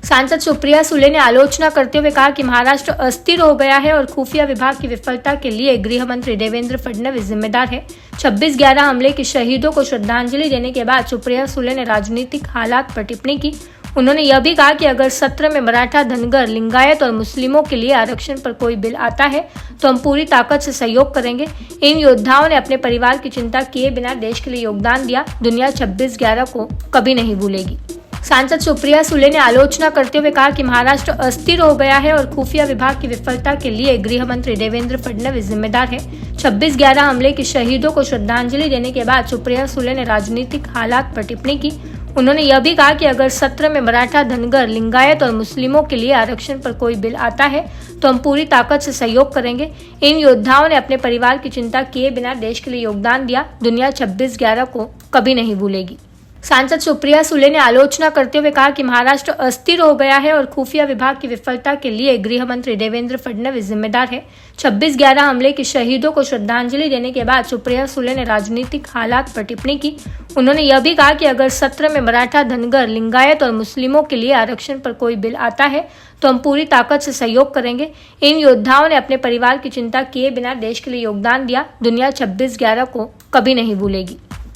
सांसद सुप्रिया सुले ने आलोचना करते हुए कहा कि महाराष्ट्र अस्थिर हो गया है और खुफिया विभाग की विफलता के लिए गृह मंत्री देवेंद्र फडणवीस जिम्मेदार है। 26/11 हमले के शहीदों को श्रद्धांजलि देने के बाद सुप्रिया सुले ने राजनीतिक हालात पर टिप्पणी की। उन्होंने यह भी कहा कि अगर सत्र में मराठा, धनगर, लिंगायत और मुस्लिमों के लिए आरक्षण पर कोई बिल आता है तो हम पूरी ताकत से सहयोग करेंगे। इन योद्धाओं ने अपने परिवार की चिंता किए बिना देश के लिए योगदान दिया। दुनिया 26/11 को कभी नहीं भूलेगी। सांसद सुप्रिया सुले ने आलोचना करते हुए कहा कि महाराष्ट्र अस्थिर हो गया है और खुफिया विभाग की विफलता के लिए गृह मंत्री देवेंद्र फडणवीस जिम्मेदार है। 26/11 हमले के शहीदों को श्रद्धांजलि देने के बाद सुप्रिया सुले ने राजनीतिक हालात पर टिप्पणी की। उन्होंने यह भी कहा कि अगर सत्र में मराठा, धनगर, लिंगायत और मुस्लिमों के लिए आरक्षण पर कोई बिल आता है तो हम पूरी ताकत से सहयोग करेंगे। इन योद्धाओं ने अपने परिवार की चिंता किए बिना देश के लिए योगदान दिया। दुनिया 26/11 को कभी नहीं भूलेगी। सांसद सुप्रिया सुले ने आलोचना करते हुए कहा कि महाराष्ट्र अस्थिर हो गया है और खुफिया विभाग की विफलता के लिए गृह मंत्री देवेंद्र फडणवीस जिम्मेदार है। 26/11 हमले के शहीदों को श्रद्धांजलि देने के बाद सुप्रिया सुले ने राजनीतिक हालात पर टिप्पणी की। उन्होंने यह भी कहा कि अगर सत्र में मराठा, धनगर, लिंगायत और मुस्लिमों के लिए आरक्षण पर कोई बिल आता है तो हम पूरी ताकत से सहयोग करेंगे। इन योद्धाओं ने अपने परिवार की चिंता किए बिना देश के लिए योगदान दिया। दुनिया 26/11 को कभी नहीं भूलेगी।